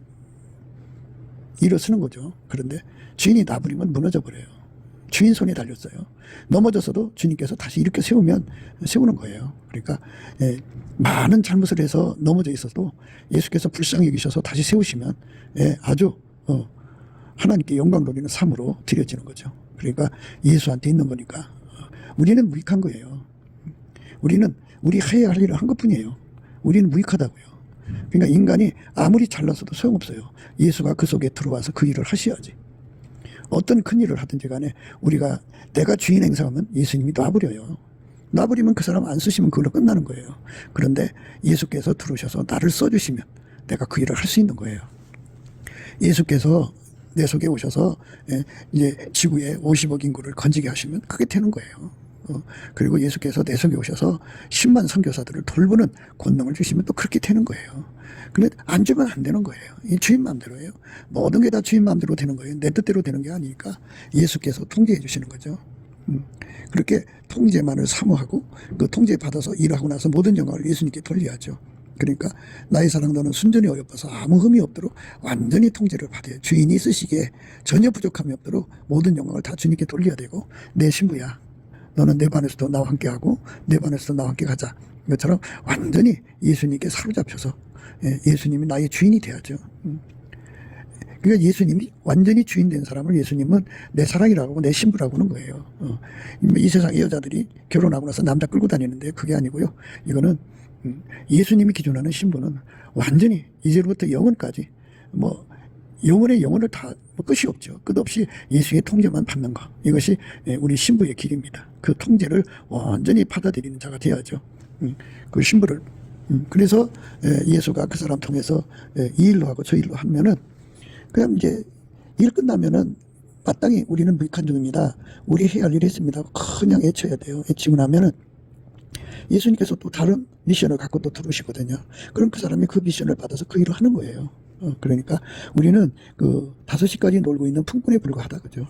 일어서는 거죠. 그런데 주인이 놔버리면 무너져 버려요. 주인 손에 달렸어요. 넘어졌어도 주님께서 다시 이렇게 세우는 거예요. 그러니까 많은 잘못을 해서 넘어져 있어도 예수께서 불쌍히 여기셔서 다시 세우시면 아주 하나님께 영광 돌리는 삶으로 드려지는 거죠. 그러니까 예수한테 있는 거니까 우리는 무익한 거예요. 우리는 우리 해야 할 일을 한 것뿐이에요. 우리는 무익하다고요. 그러니까 인간이 아무리 잘나서도 소용없어요. 예수가 그 속에 들어와서 그 일을 하셔야지. 어떤 큰 일을 하든지 간에 내가 주인 행사하면 예수님이 놔버려요. 놔버리면 그 사람 안 쓰시면 그걸로 끝나는 거예요. 그런데 예수께서 들어오셔서 나를 써주시면 내가 그 일을 할 수 있는 거예요. 예수께서 내 속에 오셔서 이제 지구에 50억 인구를 건지게 하시면 그게 되는 거예요. 그리고 예수께서 내 속에 오셔서 10만 선교사들을 돌보는 권능을 주시면 또 그렇게 되는 거예요. 근데 안 주면 안 되는 거예요. 이 주인 마음대로예요. 모든 게 다 주인 마음대로 되는 거예요. 내 뜻대로 되는 게 아니니까 예수께서 통제해 주시는 거죠. 그렇게 통제만을 사모하고 그 통제 받아서 일하고 나서 모든 영광을 예수님께 돌려야죠. 그러니까 나의 사랑 너는 순전히 어여뻐서 아무 흠이 없도록 완전히 통제를 받아요. 주인이 쓰시기에 전혀 부족함이 없도록 모든 영광을 다 주님께 돌려야 되고 내 신부야 너는 내 반에서도 나와 함께하고 내 반에서도 나와 함께 가자. 이것처럼 완전히 예수님께 사로잡혀서 예수님이 나의 주인이 돼야죠. 그러니까 예수님이 완전히 주인 된 사람을 예수님은 내 사랑이라고 하고 내 신부라고 하는 거예요. 이 세상의 여자들이 결혼하고 나서 남자 끌고 다니는데 그게 아니고요. 이거는 예수님이 기준하는 신부는 완전히 이제로부터 영원까지 영원의 영혼을 다 끝이 없죠. 끝없이 예수의 통제만 받는 거. 이것이 우리 신부의 길입니다. 그 통제를 완전히 받아들이는 자가 되어야죠. 그 신부를. 그래서 예수가 그 사람 통해서 이 일로 하고 저 일로 하면은 그냥 이제 일 끝나면은 마땅히 우리는 무익한 중입니다. 우리 해야 할 일이 있습니다. 그냥 애쳐야 돼요. 애치고 나면은 예수님께서 또 다른 미션을 갖고 또 들어오시거든요. 그럼 그 사람이 그 미션을 받아서 그 일을 하는 거예요. 그러니까 우리는 그 5시까지 놀고 있는 풍문에 불과하다, 그죠?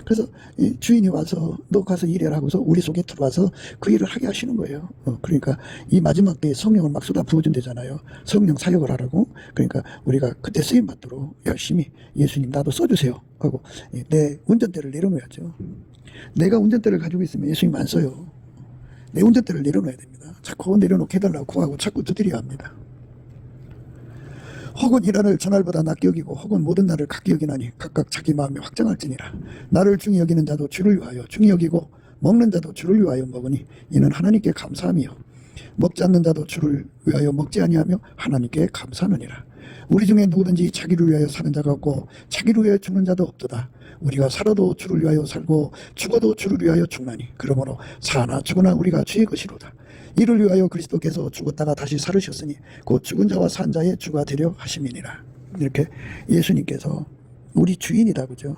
그래서 이 주인이 와서 너 가서 일해라 하고서 우리 속에 들어와서 그 일을 하게 하시는 거예요. 그러니까 이 마지막 때에 성령을 막 쏟아 부어준대잖아요. 성령 사역을 하라고. 그러니까 우리가 그때 쓰임 받도록 열심히 예수님 나도 써주세요 하고 내 운전대를 내려놓아야죠. 내가 운전대를 가지고 있으면 예수님 안 써요. 내 운전대를 내려놓아야 됩니다. 자꾸 내려놓게 해달라고 구하고 자꾸 두드려야 합니다. 혹은 이 날을 전날보다 낮게 여기고 혹은 모든 날을 같게 여기나니 각각 자기 마음에 확정할지니라. 나를 중히 여기는 자도 주를 위하여 중히 여기고 먹는 자도 주를 위하여 먹으니 이는 하나님께 감사함이요 먹지 않는 자도 주를 위하여 먹지 아니하며 하나님께 감사하느니라. 우리 중에 누구든지 자기를 위하여 사는 자가 없고 자기를 위하여 죽는 자도 없도다. 우리가 살아도 주를 위하여 살고 죽어도 주를 위하여 죽나니 그러므로 사나 죽으나 우리가 주의 것이로다. 이를 위하여 그리스도께서 죽었다가 다시 살으셨으니 곧 죽은 자와 산 자의 주가 되려 하심이니라. 이렇게 예수님께서 우리 주인이다, 그죠?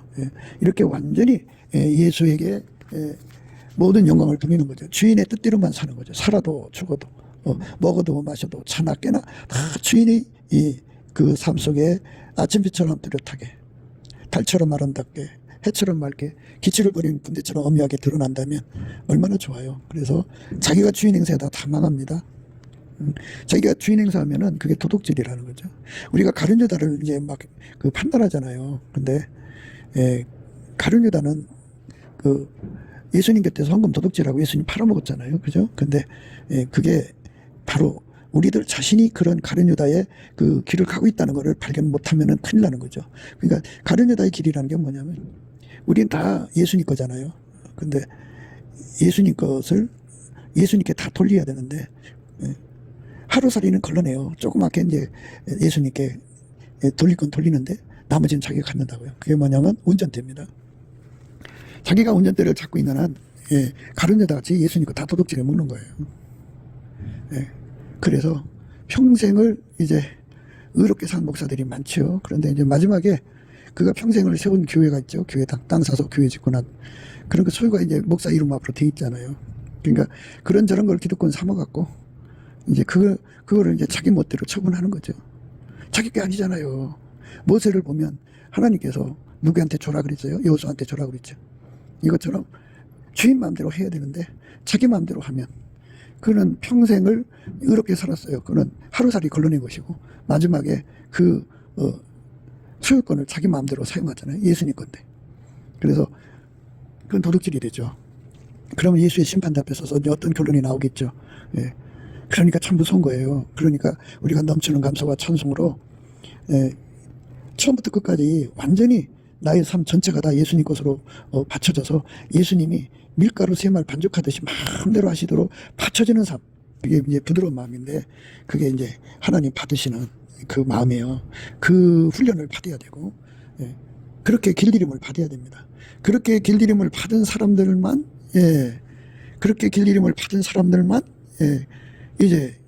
이렇게 완전히 예수에게 모든 영광을 돌리는 거죠. 주인의 뜻대로만 사는 거죠. 살아도 죽어도 먹어도 마셔도 차나 깨나 다 주인이 그 삶 속에 아침빛처럼 뚜렷하게 달처럼 아름답게 해처럼 맑게 기치를 버린 군대처럼 엄미하게 드러난다면 얼마나 좋아요. 그래서 자기가 주인 행세하다 다 망합니다. 자기가 주인 행사하면은 그게 도둑질이라는 거죠. 우리가 가룟 유다를 이제 막 그 판단하잖아요. 근데 가룟 유다는 그 예수님 곁에서 헌금 도둑질하고 예수님 팔아먹었잖아요. 그죠? 근데 그게 바로 우리들 자신이 그런 가룟 유다의 그 길을 가고 있다는 것을 발견 못하면은 큰일 나는 거죠. 그러니까 가룟 유다의 길이라는 게 뭐냐면 우린 다 예수님 거잖아요. 근데 예수님 것을 예수님께 다 돌려야 되는데 하루살이는 걸러내요. 조그맣게 이제 예수님께 돌릴 건 돌리는데 나머지는 자기가 갖는다고요. 그게 뭐냐면 운전대입니다. 자기가 운전대를 잡고 있는 한 가룟 유다 같이 예수님 거 다 도둑질해 먹는 거예요. 그래서 평생을 이제 의롭게 산 목사들이 많죠. 그런데 이제 마지막에 그가 평생을 세운 교회가 있죠. 교회 땅 사서 교회 짓고 난 그런 그 소유가 이제 목사 이름 앞으로 돼 있잖아요. 그러니까 그런 저런 걸 기득권 삼아갖고 이제 그거를 이제 자기 멋대로 처분하는 거죠. 자기 게 아니잖아요. 모세를 보면 하나님께서 누구한테 줘라 그랬어요? 여호수아한테 줘라 그랬죠. 이것처럼 주인 마음대로 해야 되는데 자기 마음대로 하면 그는 평생을 의롭게 살았어요. 그는 하루살이 걸러낸 것이고 마지막에 그 소유권을 자기 마음대로 사용하잖아요. 예수님 건데. 그래서 그건 도둑질이 되죠. 그러면 예수의 심판대 앞에 서서 어떤 결론이 나오겠죠. 그러니까 참 무서운 거예요. 그러니까 우리가 넘치는 감사와 찬송으로 처음부터 끝까지 완전히 나의 삶 전체가 다 예수님 것으로 바쳐져서 예수님이 밀가루 세말 반죽하듯이 마음대로 하시도록 바쳐지는 삶. 그게 이제 부드러운 마음인데 그게 이제 하나님 받으시는 그 마음이에요. 그 훈련을 받아야 되고 그렇게 길들임을 받아야 됩니다. 그렇게 길들임을 받은 사람들만 그렇게 길들임을 받은 사람들만 이제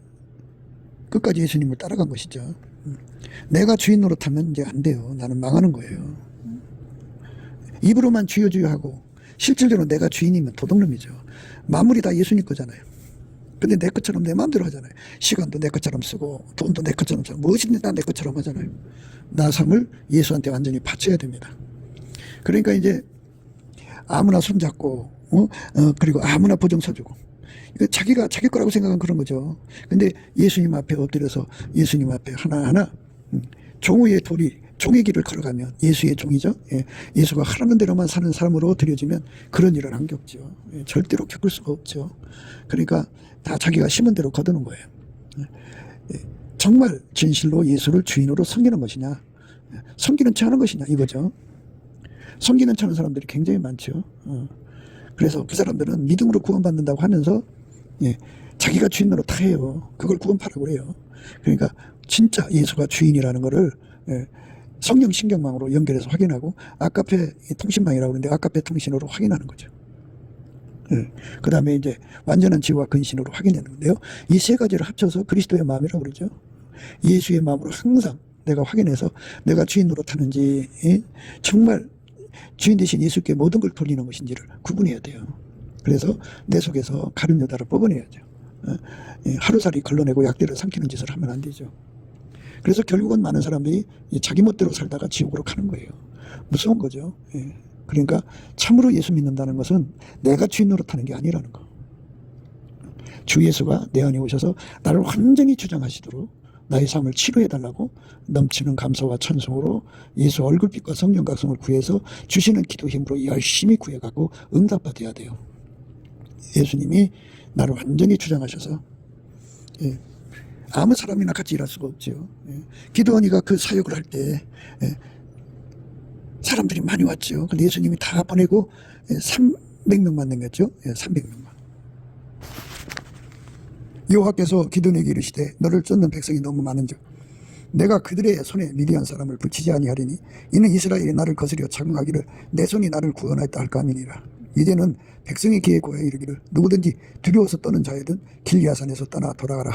끝까지 예수님을 따라간 것이죠. 내가 주인 노릇하면 이제 안 돼요. 나는 망하는 거예요. 입으로만 주여 주여 하고 실질적으로 내가 주인이면 도둑놈이죠. 마무리 다 예수님 거잖아요. 근데 내 것처럼 내 마음대로 하잖아요. 시간도 내 것처럼 쓰고 돈도 내 것처럼 쓰고 무엇이든 다 내 것처럼 하잖아요. 나 삶을 예수한테 완전히 바쳐야 됩니다. 그러니까 이제 아무나 손잡고 그리고 아무나 보증 서주고 자기가 자기 거라고 생각한 그런 거죠. 근데 예수님 앞에 엎드려서 예수님 앞에 하나하나 종의 도리 종의 길을 걸어가면 예수의 종이죠. 예수가 하라는 대로만 사는 사람으로 드려지면 그런 일을 한 게 없죠. 절대로 겪을 수가 없죠. 그러니까 다 자기가 심은 대로 거두는 거예요. 정말 진실로 예수를 주인으로 섬기는 것이냐 섬기는 체 하는 것이냐 이거죠. 섬기는 체 하는 사람들이 굉장히 많죠. 그래서 그 사람들은 믿음으로 구원받는다고 하면서 자기가 주인으로 다 해요. 그걸 구원파라고 그래요. 그러니까 진짜 예수가 주인이라는 거를 성령 신경망으로 연결해서 확인하고 아카페 통신망이라고 하는데 아카페 통신으로 확인하는 거죠. 그 다음에 이제 완전한 지혜와 근신으로 확인하는 건데요. 이 세 가지를 합쳐서 그리스도의 마음이라고 그러죠. 예수의 마음으로 항상 내가 확인해서 내가 주인 노릇하는지 정말 주인 대신 예수께 모든 걸 돌리는 것인지를 구분해야 돼요. 그래서 내 속에서 가룟 유다를 뽑아내야죠. 하루살이 걸러내고 약대를 삼키는 짓을 하면 안 되죠. 그래서 결국은 많은 사람들이 자기 멋대로 살다가 지옥으로 가는 거예요. 무서운 거죠. 그러니까 참으로 예수 믿는다는 것은 내가 주인 노릇하는 게 아니라는 거. 주 예수가 내 안에 오셔서 나를 완전히 주장하시도록 나의 삶을 치료해달라고 넘치는 감사와 찬송으로 예수 얼굴빛과 성령 각성을 구해서 주시는 기도 힘으로 열심히 구해가고 응답받아야 돼요. 예수님이 나를 완전히 주장하셔서 아무 사람이나 같이 일할 수가 없죠. 기도원이가 그 사역을 할 때 사람들이 많이 왔죠. 근데 예수님이 다 보내고 300명만 남겼죠. 300명만. 여호와께서 기드온에게 이르시되 너를 쫓는 백성이 너무 많은즉 내가 그들의 손에 미디안 사람을 붙이지 아니하리니 이는 이스라엘이 나를 거스려 착용하기를 내 손이 나를 구원하였다 할까 함이니라. 이제는 백성의 귀에 고여 이르기를 누구든지 두려워서 떠는 자여든 길리아산에서 떠나 돌아가라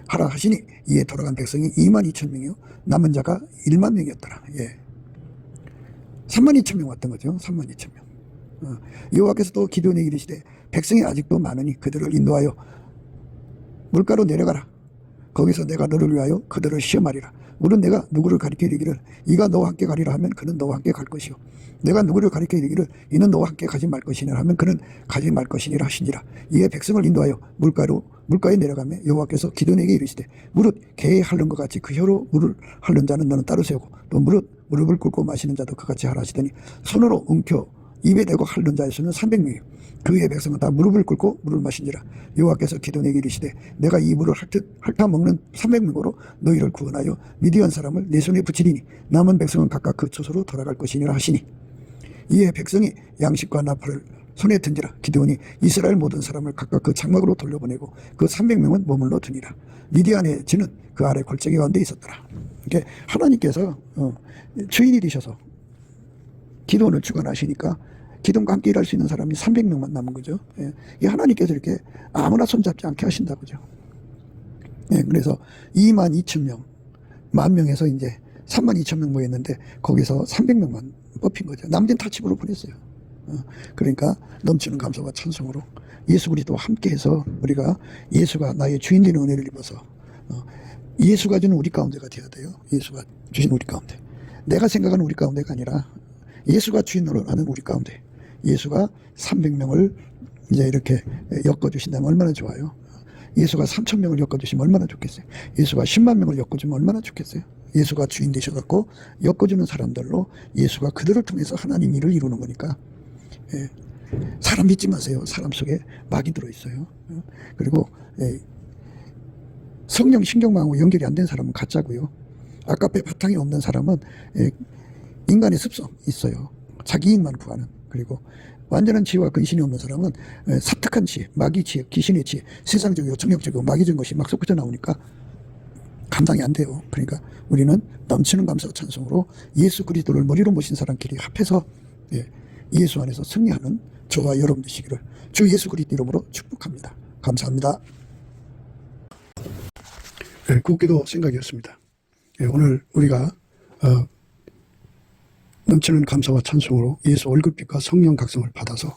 하라 하시니 이에 돌아간 백성이 22,000명이요 남은 자가 10,000명이었더라. 32,000명 왔던 거죠. 32,000명. 여호와께서 또 기드온에게 이르시되 백성이 아직도 많으니 그들을 인도하여 물가로 내려가라. 거기서 내가 너를 위하여 그들을 시험하리라. 물은 내가 누구를 가리켜 이르기를 이가 너와 함께 가리라 하면 그는 너와 함께 갈 것이요 내가 누구를 가리켜 이르기를 이는 너와 함께 가지 말 것이니라 하면 그는 가지 말 것이니라 하시니라. 이에 백성을 인도하여 물가에 내려가며 여호와께서 기드온에게 이르시되 무릇 개의 핥는 것 같이 그 혀로 물을 핥는 자는 너는 따로 세우고 또 무릎을 꿇고 마시는 자도 그같이 하라 하시더니 손으로 움켜 입에 대고 핥는 자의 수는 300명이요 그의 백성은 다 무릎을 꿇고 물을 마신지라. 여호와께서 기드온에게 이르시되 내가 이 물을 핥아 먹는 300명으로 너희를 구원하여 미디안 사람을 내 손에 붙이리니 남은 백성은 각각 그 처소로 돌아갈 것이니라 하시니 이에 백성이 양식과 나팔을 손에 든지라. 기드온이 이스라엘 모든 사람을 각각 그 장막으로 돌려보내고 그 300명은 머물러 두니라. 미디안의 진은 그 아래 골짜기 가운데 있었더라. 이게 하나님께서 주인이 되셔서 기드온을 주관하시니까 기드온과 함께 일할 수 있는 사람이 300명만 남은 거죠. 이 하나님께서 이렇게 아무나 손잡지 않게 하신다 보죠. 그래서 22,000명, 10,000명에서 이제 32,000명 모였는데 거기서 300명만 뽑힌 거죠. 나머지는 다 집으로 보냈어요. 그러니까 넘치는 감사와 찬송으로 예수 그리스도와 함께해서 우리가 예수가 나의 주인 되는 은혜를 입어서 예수가 주는 우리 가운데가 되어야 돼요. 예수가 주신 우리 가운데. 내가 생각하는 우리 가운데가 아니라 예수가 주인으로 하는 우리 가운데. 예수가 300명을 이제 이렇게 엮어주신다면 얼마나 좋아요. 예수가 3,000명을 엮어주시면 얼마나 좋겠어요. 예수가 10만 명을 엮어주면 얼마나 좋겠어요. 예수가 주인 되셔갖고 엮어주는 사람들로 예수가 그들을 통해서 하나님 일을 이루는 거니까. 사람 믿지 마세요. 사람 속에 막이 들어있어요. 그리고 성령 신경망하고 연결이 안 된 사람은 가짜고요. 아까페 바탕이 없는 사람은 인간의 습성 있어요. 자기 이익만 구하는. 그리고 완전한 지혜와 근신이 없는 사람은 사특한 지혜, 마귀 지혜, 귀신의 지혜, 세상적이고 정욕적이고 마귀적인 것이 막 섞어져 나오니까 감당이 안 돼요. 그러니까 우리는 넘치는 감사와 찬송으로 예수 그리스도를 머리로 모신 사람끼리 합해서 예수 안에서 승리하는 저와 여러분 되시기를 주 예수 그리스도 이름으로 축복합니다. 감사합니다. 국기도 생각이었습니다. 오늘 우리가 넘치는 감사와 찬송으로 예수 얼굴빛과 성령 각성을 받아서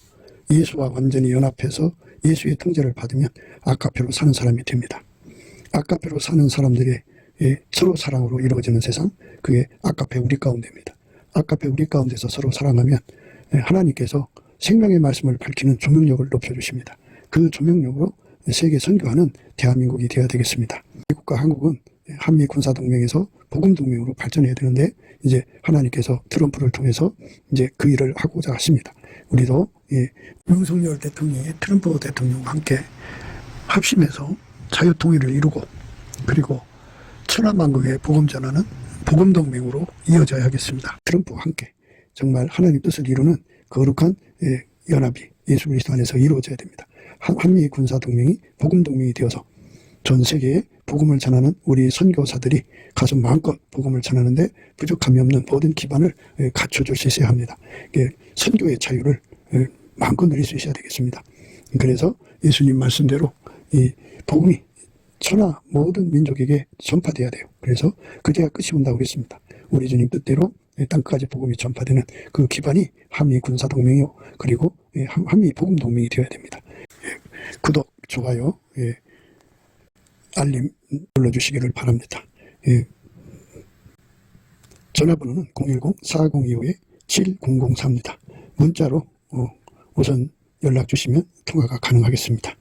예수와 완전히 연합해서 예수의 통제를 받으면 아카페로 사는 사람이 됩니다. 아카페로 사는 사람들의 서로 사랑으로 이루어지는 세상, 그게 아카페 우리 가운데입니다. 아카페 우리 가운데서 서로 사랑하면 하나님께서 생명의 말씀을 밝히는 조명력을 높여주십니다. 그 조명력으로 세계 선교하는 대한민국이 되어야 되겠습니다. 미국과 한국은 한미 군사동맹에서 복음동맹으로 발전해야 되는데 이제 하나님께서 트럼프를 통해서 이제 그 일을 하고자 하십니다. 우리도 윤석열 대통령이 트럼프 대통령과 함께 합심해서 자유통일을 이루고 그리고 천하만국의 복음 전하는 복음동맹으로 이어져야 하겠습니다. 트럼프와 함께 정말 하나님 뜻을 이루는 거룩한 연합이 예수 그리스도 안에서 이루어져야 됩니다. 한미 군사동맹이 복음동맹이 되어서 전 세계에 복음을 전하는 우리 선교사들이 가서 마음껏 복음을 전하는데 부족함이 없는 모든 기반을 갖춰줄 수 있어야 합니다. 선교의 자유를 마음껏 누릴 수 있어야 되겠습니다. 그래서 예수님 말씀대로 이 복음이 천하 모든 민족에게 전파돼야 돼요. 그래서 그제야 끝이 온다고 했습니다. 우리 주님 뜻대로 땅까지 복음이 전파되는 그 기반이 한미 군사동맹이요. 그리고 한미 복음동맹이 되어야 됩니다. 구독, 좋아요, 알림 눌러주시기를 바랍니다. 전화번호는 010-4025-7004입니다. 문자로 우선 연락 주시면 통화가 가능하겠습니다.